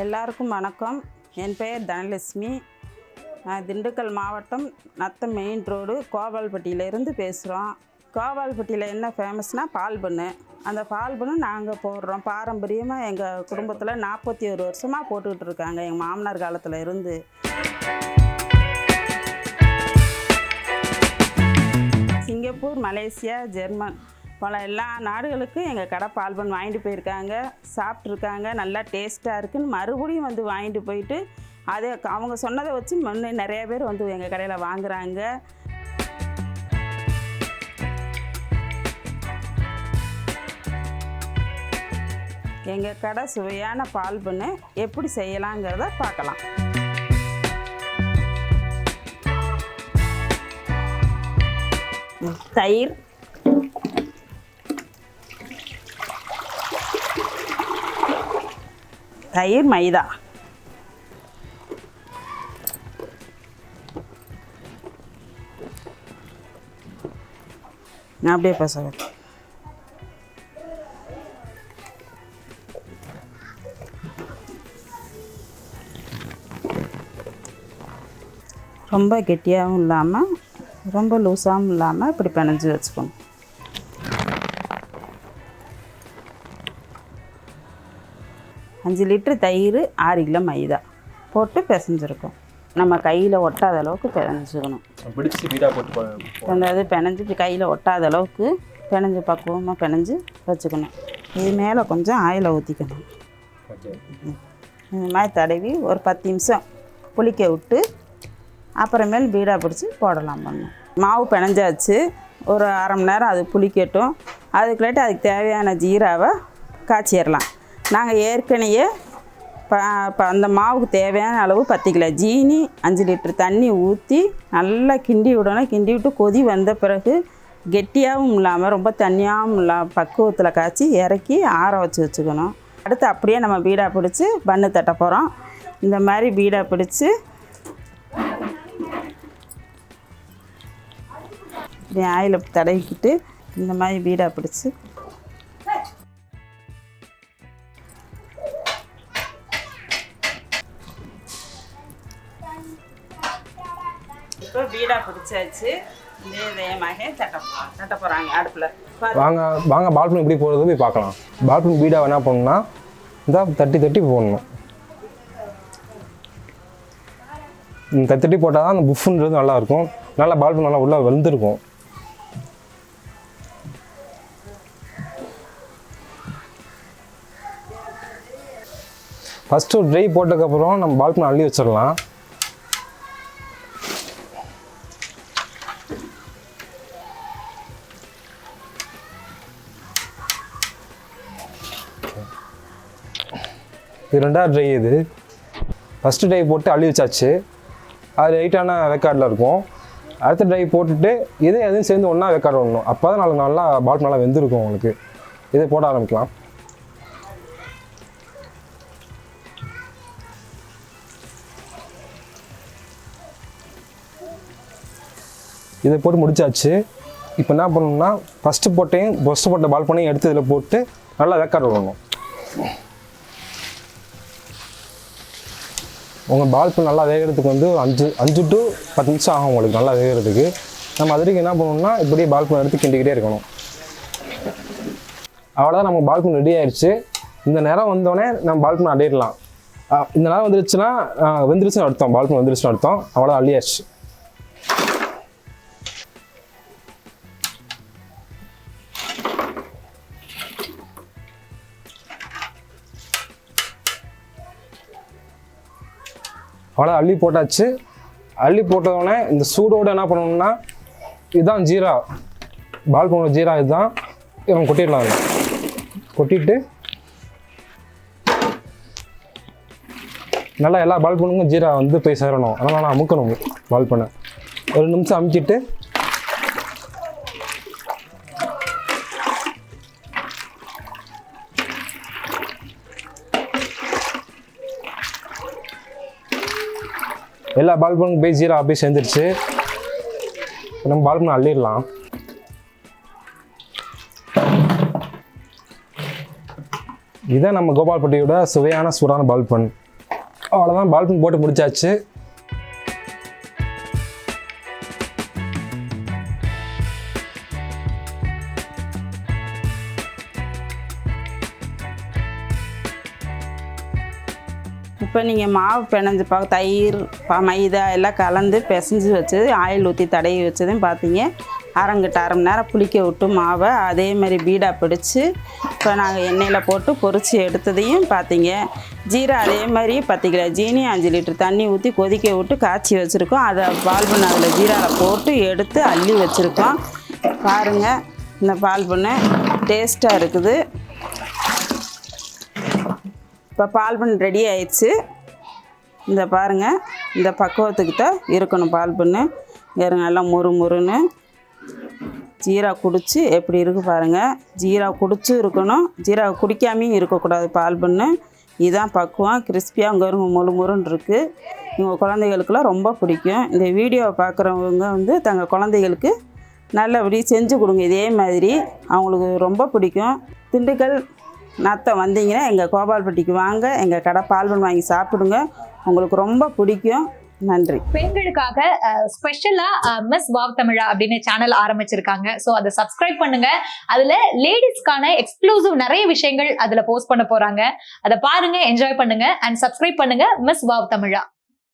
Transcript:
எல்லாருக்கும் வணக்கம். என் பெயர் தனலட்சுமி. நான் திண்டுக்கல் மாவட்டம் நத்தம் மெயின் ரோடு கோபால்பட்டியிலேருந்து பேசுகிறோம். கோபால்பட்டியில் என்ன ஃபேமஸ்னால் பால் பண்ணு. அந்த பால் பண்ணு நாங்கள் போடுறோம். பாரம்பரியமாக எங்கள் குடும்பத்தில் 41 வருஷமாக போட்டுக்கிட்டு இருக்காங்க, எங்கள் மாமனார் காலத்தில் இருந்து. சிங்கப்பூர், மலேசியா, ஜெர்மன் போல எல்லா நாடுகளுக்கும் எங்கள் கடை பால் பண்ணு வாங்கிட்டு போயிருக்காங்க, சாப்பிட்ருக்காங்க. நல்லா டேஸ்ட்டாக இருக்குன்னு மறுபடியும் வந்து வாங்கிட்டு போயிட்டு அதை அவங்க சொன்னதை வச்சு முன்னே நிறைய பேர் வந்து எங்கள் கடையில் வாங்குகிறாங்க. எங்கள் கடை சுவையான பால் பண்ணு எப்படி செய்யலாங்கிறத பார்க்கலாம். தயிர், மைதா, அப்படியே பசங்க ரொம்ப கெட்டியாகவும் இல்லாமல் ரொம்ப லூஸாகவும் இல்லாமல் இப்படி பிணைஞ்சி வச்சுக்கணும். அஞ்சு லிட்டரு தயிர், 6 கிலோ மைதா போட்டு பிசைஞ்சிருக்கோம். நம்ம கையில் ஒட்டாத அளவுக்கு பிணைஞ்சிக்கணும். அந்த பிணைஞ்சி கையில் ஒட்டாத அளவுக்கு பிணைஞ்சி பக்குவமாக பிணைஞ்சி வச்சுக்கணும். இது மேலே கொஞ்சம் ஆயிலை ஊற்றிக்கணும். இந்த மாதிரி தடவி ஒரு 10 நிமிஷம் புளிக்க விட்டு அப்புறமேல் பீடா பிடிச்சி போடலாம். பண்ணணும். மாவு பிணைஞ்சாச்சு, ஒரு அரை மணி நேரம் அது புளிக்கட்டும். அதுக்குள்ளாட்டி அதுக்கு தேவையான ஜீராவை காய்ச்சிடலாம். நாங்கள் ஏற்கனவே அந்த மாவுக்கு தேவையான அளவு 10 கிலோ ஜீனி, 5 லிட்டர் தண்ணி ஊற்றி நல்லா கிண்டி விடணும். கிண்டி விட்டு கொதி வந்த பிறகு கெட்டியாகவும் இல்லாமல் ரொம்ப தண்ணியாகவும் இல்லாமல் பக்குவத்தில் காய்ச்சி இறக்கி ஆற வச்சுக்கணும். அடுத்து அப்படியே நம்ம பீடா பிடிச்சி பன்னு தட்ட போகிறோம். இந்த மாதிரி பீடா பிடிச்சி இப்படி ஆயில் தடவிக்கிட்டு இந்த மாதிரி பீடா பிடிச்சி இப்போ பீடா பிடிச்சாச்சு. இதயமாக தட்ட போகிறாங்க அடுப்பில். வாங்க பால் பண்ணு எப்படி போடுறது போய் பார்க்கலாம். பால் பண்ணு பீடா என்ன பண்ணணும்னா இந்த தட்டி போடணும். தட்டி போட்டால் தான் அந்த புஃப்ன்றது நல்லாயிருக்கும். நல்லா பால் பண்ணு நல்லா உள்ளே வெந்திருக்கும். ஃபஸ்ட்டு ட்ரை போட்டதுக்கப்புறம் நம்ம பால் பண்ணு அள்ளி வச்சிடலாம். இது 2வது ட்ரை. இது ஃபஸ்ட்டு ட்ரை போட்டு அள்ளி வச்சாச்சு, அது லைட்டான வேக்காடில் இருக்கும். அடுத்த ட்ரை போட்டுட்டு எதுவும் சேர்ந்து ஒன்றா வேக்காடு விடணும். அப்போ தான் நல்லா பால் நல்லா வெந்திருக்கும் உங்களுக்கு. இதை போட ஆரம்பிக்கலாம். இதை போட்டு முடிச்சாச்சு. இப்போ என்ன பண்ணணும்னா ஃபஸ்ட்டு போட்ட பால் பண்ணையும் எடுத்து இதில் போட்டு நல்லா வேக்காடு விடணும். உங்கள் பால் பண்ணு நல்லா வேகிறதுக்கு வந்து 5 to 10 நிமிஷம் ஆகும் உங்களுக்கு நல்லா வேகிறதுக்கு. நம்ம அது வரைக்கும் என்ன பண்ணணும்னா இப்படியே பால் பண்ணு எடுத்து கிண்டிக்கிட்டே இருக்கணும். அவ்வளோதான், நம்ம பால் பண்ணு ரெடி ஆயிடுச்சு. இந்த நேரம் வந்தோடனே நம்ம பால் பண்ணு அடையிடலாம். இந்த நேரம் வந்துருச்சுன்னா வெந்துருச்சுன்னு அர்த்தம், பால் பண்ணு வெந்துருச்சுன்னு அர்த்தம். அவ்வளோதான், அள்ளியாச்சு. அவ்வளோ அள்ளி போட்டாச்சு. அள்ளி போட்டதோடனே இந்த சூடோடு என்ன பண்ணணும்னா இதுதான் ஜீரா, பால் பண்ண ஜீரா. இதுதான் இவங்க கொட்டிடலாம். கொட்டிட்டு நல்லா எல்லா பால் பண்ணுக்கும் ஜீரா வந்து போய் சேரணும். அதனால் நான் அமுக்கணும் பால் பண்ண. ஒரு 2 நிமிஷம் அமுக்கிட்டு எல்லா பால் பண்ணுக்கும் போய் ஜீரா அப்படியே சேர்ந்துருச்சு. நம்ம பால் பண்ண அள்ளிடலாம். இதுதான் நம்ம கோபால்பட்டியோட சுவையான சூடான பால் பன். அவ்வளோதான், பால் பன் போட்டு முடிச்சாச்சு. இப்போ நீங்கள் மாவு பிணைஞ்சு தயிர் மைதா எல்லாம் கலந்து பிசைஞ்சு வச்சது, ஆயில் ஊற்றி தடவி வச்சதும் பார்த்தீங்க. அரை மணி நேரம் புளிக்க விட்டு மாவை அதே மாதிரி பீடா பிடிச்சி இப்போ நாங்கள் எண்ணெயில் போட்டு பொரித்து எடுத்ததையும் பார்த்தீங்க. ஜீரா அதே மாதிரி 10 கிலோ ஜீனி 5 லிட்டர் தண்ணி ஊற்றி கொதிக்க விட்டு காய்ச்சி வச்சுருக்கோம். அதை பால் பண்ண அதில் ஜீராவில் போட்டு எடுத்து அள்ளி வச்சுருக்கோம். பாருங்கள், இந்த பால் பண்ண டேஸ்ட்டாக இருக்குது. இப்போ பால் பண்ணு ரெடி ஆயிடுச்சு. இந்த பாருங்கள், இந்த பக்குவத்துக்கு தான் இருக்கணும் பால் பண்ணு. வேறு நல்லா முறுன்னு ஜீரா குடிச்சு எப்படி இருக்குது பாருங்கள். ஜீரா குடிச்சு இருக்கணும், ஜீரா குடிக்காமையும் இருக்கக்கூடாது பால் பண்ணு. இதுதான் பக்குவம். கிறிஸ்பியாக முறுன்னு இருக்குது. உங்கள் குழந்தைகளுக்கெல்லாம் ரொம்ப பிடிக்கும். இந்த வீடியோவை பார்க்குறவங்க வந்து தங்கள் குழந்தைகளுக்கு நல்லபடி செஞ்சு கொடுங்க. இதே மாதிரி அவங்களுக்கு ரொம்ப பிடிக்கும். திண்டுக்கல் நத்தம் வந்தீங்கன்னா எங்கள் கோபால்பட்டிக்கு வாங்க, எங்கள் கடை பால்பன் வாங்கி சாப்பிடுங்க, உங்களுக்கு ரொம்ப பிடிக்கும். நன்றி. பெண்களுக்காக ஸ்பெஷலா மிஸ் வாவ் தமிழா அப்படின்னு சேனல் ஆரம்பிச்சிருக்காங்க. ஸோ அதை சப்ஸ்கிரைப் பண்ணுங்க. அதுல லேடிஸ்க்கான எக்ஸ்க்ளூசிவ் நிறைய விஷயங்கள் அதுல போஸ்ட் பண்ண போறாங்க. அதை பாருங்க, என்ஜாய் பண்ணுங்க அண்ட் சப்ஸ்கிரைப் பண்ணுங்க மிஸ் வாவ் தமிழா.